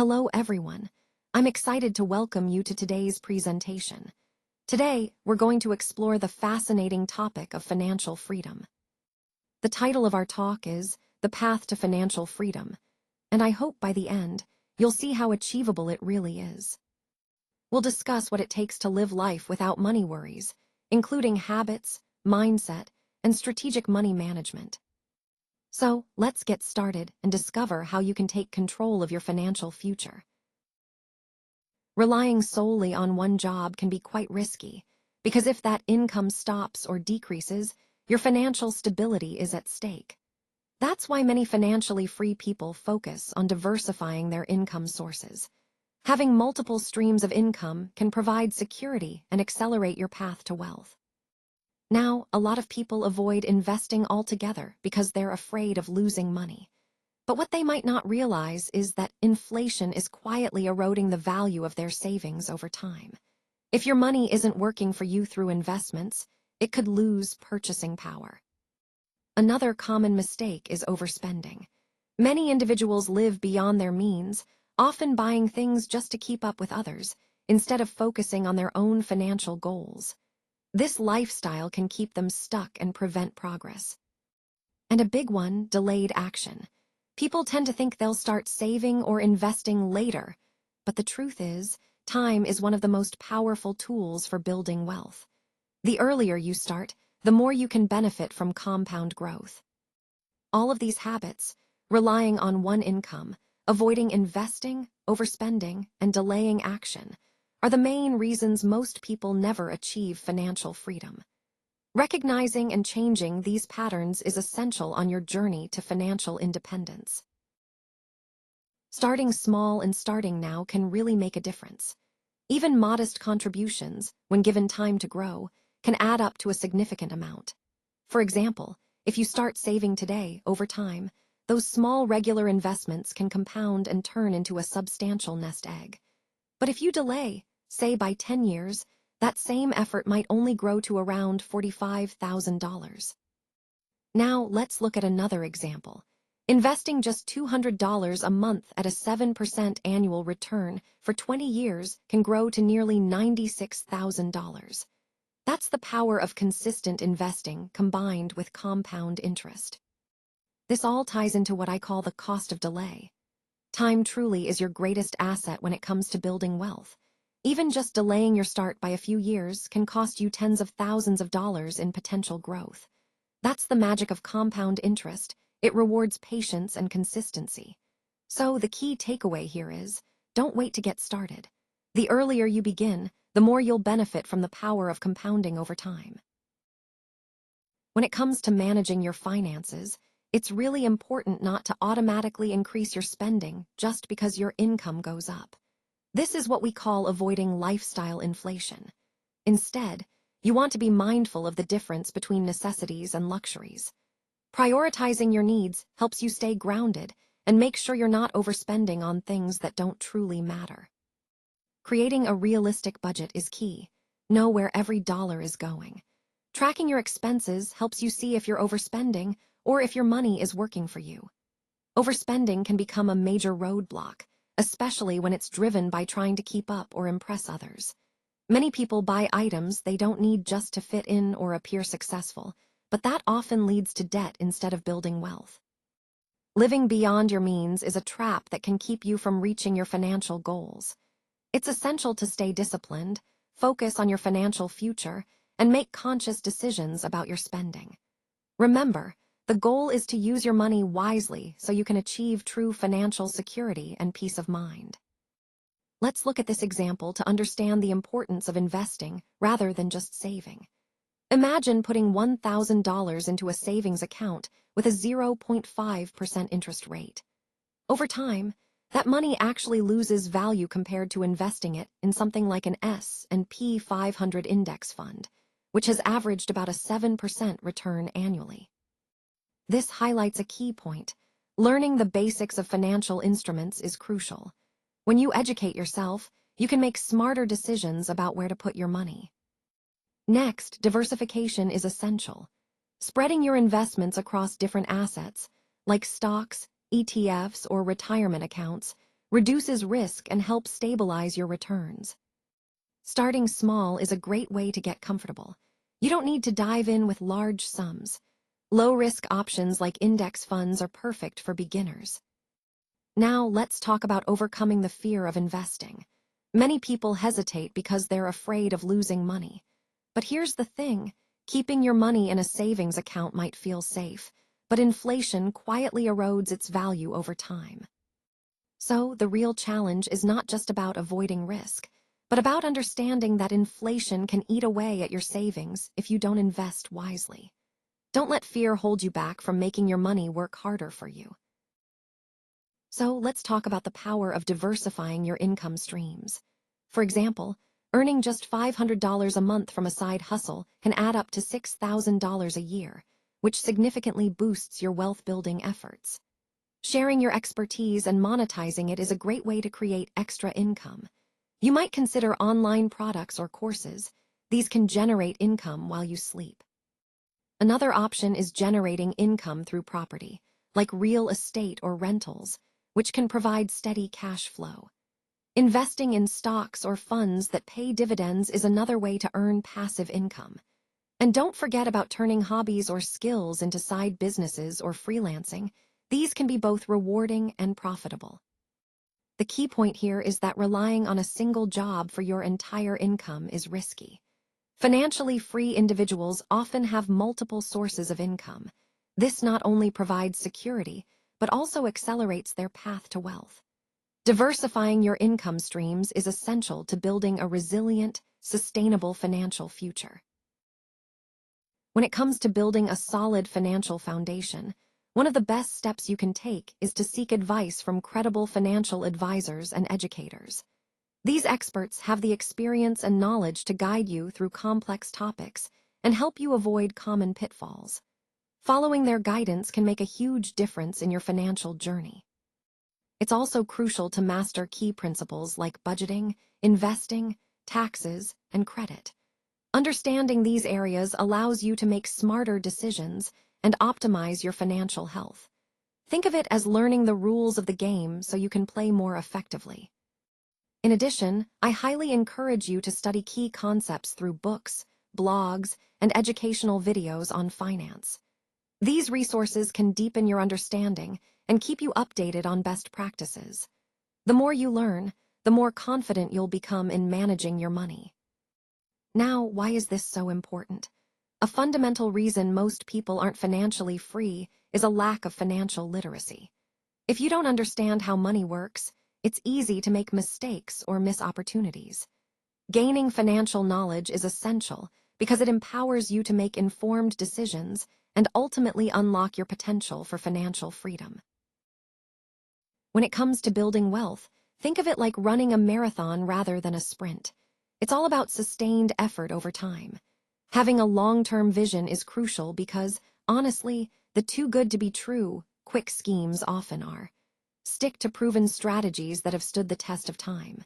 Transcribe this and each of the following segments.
Hello everyone. I'm excited to welcome you to today's presentation. Today, we're going to explore the fascinating topic of financial freedom. The title of our talk is The Path to Financial Freedom, and I hope by the end, you'll see how achievable it really is. We'll discuss what it takes to live life without money worries, including habits, mindset, and strategic money management. So, let's get started and discover how you can take control of your financial future. Relying solely on one job can be quite risky, because if that income stops or decreases, your financial stability is at stake. That's why many financially free people focus on diversifying their income sources. Having multiple streams of income can provide security and accelerate your path to wealth. Now, a lot of people avoid investing altogether because they're afraid of losing money. But what they might not realize is that inflation is quietly eroding the value of their savings over time. If your money isn't working for you through investments, it could lose purchasing power. Another common mistake is overspending. Many individuals live beyond their means, often buying things just to keep up with others, instead of focusing on their own financial goals. This lifestyle can keep them stuck and prevent progress. And a big one, delayed action. People tend to think they'll start saving or investing later, but the truth is, time is one of the most powerful tools for building wealth. The earlier you start, the more you can benefit from compound growth. All of these habits, relying on one income, avoiding investing, overspending, and delaying action, are the main reasons most people never achieve financial freedom. Recognizing and changing these patterns is essential on your journey to financial independence. Starting small and starting now can really make a difference. Even modest contributions, when given time to grow, can add up to a significant amount. For example, if you start saving today, over time, those small regular investments can compound and turn into a substantial nest egg. But if you delay, say by 10 years, that same effort might only grow to around $45,000. Now, let's look at another example. Investing just $200 a month at a 7% annual return for 20 years can grow to nearly $96,000. That's the power of consistent investing combined with compound interest. This all ties into what I call the cost of delay. Time truly is your greatest asset when it comes to building wealth. Even just delaying your start by a few years can cost you tens of thousands of dollars in potential growth. That's the magic of compound interest. It rewards patience and consistency. So the key takeaway here is, don't wait to get started. The earlier you begin, the more you'll benefit from the power of compounding over time. When it comes to managing your finances, it's really important not to automatically increase your spending just because your income goes up. This is what we call avoiding lifestyle inflation. Instead, you want to be mindful of the difference between necessities and luxuries. Prioritizing your needs helps you stay grounded and make sure you're not overspending on things that don't truly matter. Creating a realistic budget is key. Know where every dollar is going. Tracking your expenses helps you see if you're overspending or if your money is working for you. Overspending can become a major roadblock, especially when it's driven by trying to keep up or impress others. Many people buy items they don't need just to fit in or appear successful, but that often leads to debt instead of building wealth. Living beyond your means is a trap that can keep you from reaching your financial goals. It's essential to stay disciplined, focus on your financial future, and make conscious decisions about your spending. Remember, the goal is to use your money wisely so you can achieve true financial security and peace of mind. Let's look at this example to understand the importance of investing rather than just saving. Imagine putting $1,000 into a savings account with a 0.5% interest rate. Over time, that money actually loses value compared to investing it in something like an S&P 500 index fund, which has averaged about a 7% return annually. This highlights a key point. Learning the basics of financial instruments is crucial. When you educate yourself, you can make smarter decisions about where to put your money. Next, diversification is essential. Spreading your investments across different assets, like stocks, ETFs, or retirement accounts, reduces risk and helps stabilize your returns. Starting small is a great way to get comfortable. You don't need to dive in with large sums. Low-risk options like index funds are perfect for beginners. Now, let's talk about overcoming the fear of investing. Many people hesitate because they're afraid of losing money. But here's the thing, keeping your money in a savings account might feel safe, but inflation quietly erodes its value over time. So, the real challenge is not just about avoiding risk, but about understanding that inflation can eat away at your savings if you don't invest wisely. Don't let fear hold you back from making your money work harder for you. So let's talk about the power of diversifying your income streams. For example, earning just $500 a month from a side hustle can add up to $6,000 a year, which significantly boosts your wealth-building efforts. Sharing your expertise and monetizing it is a great way to create extra income. You might consider online products or courses. These can generate income while you sleep. Another option is generating income through property, like real estate or rentals, which can provide steady cash flow. Investing in stocks or funds that pay dividends is another way to earn passive income. And don't forget about turning hobbies or skills into side businesses or freelancing. These can be both rewarding and profitable. The key point here is that relying on a single job for your entire income is risky. Financially free individuals often have multiple sources of income. This not only provides security, but also accelerates their path to wealth. Diversifying your income streams is essential to building a resilient, sustainable financial future. When it comes to building a solid financial foundation, one of the best steps you can take is to seek advice from credible financial advisors and educators. These experts have the experience and knowledge to guide you through complex topics and help you avoid common pitfalls. Following their guidance can make a huge difference in your financial journey. It's also crucial to master key principles like budgeting, investing, taxes, and credit. Understanding these areas allows you to make smarter decisions and optimize your financial health. Think of it as learning the rules of the game so you can play more effectively. In addition, I highly encourage you to study key concepts through books, blogs, and educational videos on finance. These resources can deepen your understanding and keep you updated on best practices. The more you learn, the more confident you'll become in managing your money. Now, why is this so important? A fundamental reason most people aren't financially free is a lack of financial literacy. If you don't understand how money works, it's easy to make mistakes or miss opportunities. Gaining financial knowledge is essential because it empowers you to make informed decisions and ultimately unlock your potential for financial freedom. When it comes to building wealth, think of it like running a marathon rather than a sprint. It's all about sustained effort over time. Having a long-term vision is crucial because, honestly, the too good to be true, quick schemes often are. Stick to proven strategies that have stood the test of time.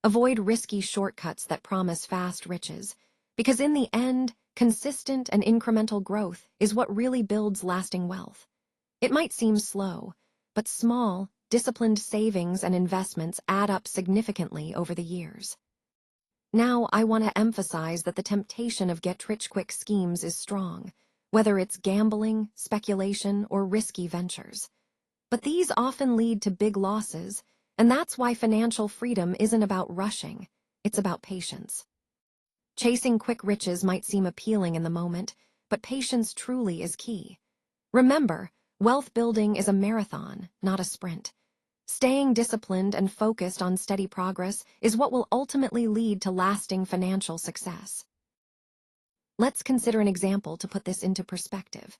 Avoid risky shortcuts that promise fast riches, because in the end, consistent and incremental growth is what really builds lasting wealth. It might seem slow, but small, disciplined savings and investments add up significantly over the years. Now, I want to emphasize that the temptation of get-rich-quick schemes is strong, whether it's gambling, speculation, or risky ventures. But these often lead to big losses, and that's why financial freedom isn't about rushing, it's about patience. Chasing quick riches might seem appealing in the moment, but patience truly is key. Remember, wealth building is a marathon, not a sprint. Staying disciplined and focused on steady progress is what will ultimately lead to lasting financial success. Let's consider an example to put this into perspective.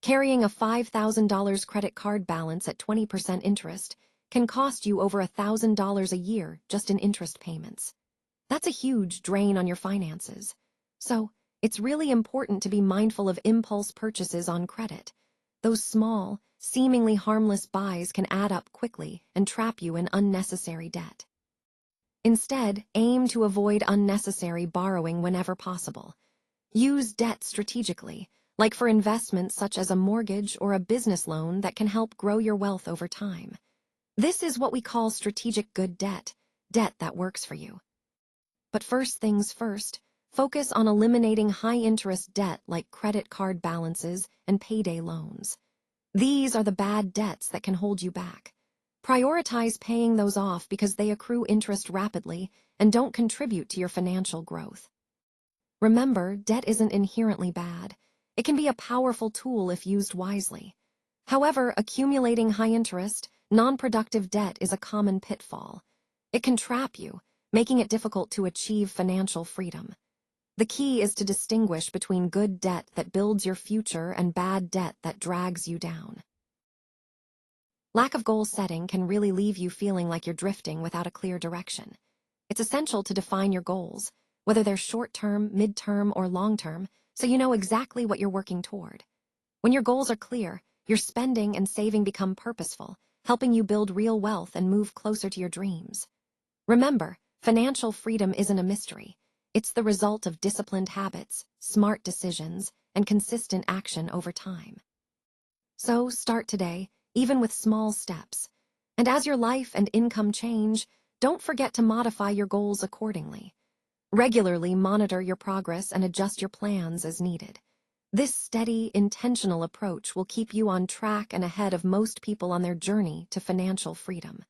Carrying a $5,000 credit card balance at 20% interest can cost you over $1,000 a year just in interest payments. That's a huge drain on your finances. So, it's really important to be mindful of impulse purchases on credit. Those small, seemingly harmless buys can add up quickly and trap you in unnecessary debt. Instead, aim to avoid unnecessary borrowing whenever possible. Use debt strategically, like for investments such as a mortgage or a business loan that can help grow your wealth over time. This is what we call strategic good debt, debt that works for you. But first things first, focus on eliminating high-interest debt like credit card balances and payday loans. These are the bad debts that can hold you back. Prioritize paying those off because they accrue interest rapidly and don't contribute to your financial growth. Remember, debt isn't inherently bad. It can be a powerful tool if used wisely. However, accumulating high-interest, non-productive debt is a common pitfall. It can trap you, making it difficult to achieve financial freedom. The key is to distinguish between good debt that builds your future and bad debt that drags you down. Lack of goal setting can really leave you feeling like you're drifting without a clear direction. It's essential to define your goals, whether they're short-term, mid-term, or long-term, so you know exactly what you're working toward. When your goals are clear, your spending and saving become purposeful, helping you build real wealth and move closer to your dreams. Remember, financial freedom isn't a mystery. It's the result of disciplined habits, smart decisions, and consistent action over time. So start today, even with small steps. And as your life and income change, don't forget to modify your goals accordingly. Regularly monitor your progress and adjust your plans as needed. This steady, intentional approach will keep you on track and ahead of most people on their journey to financial freedom.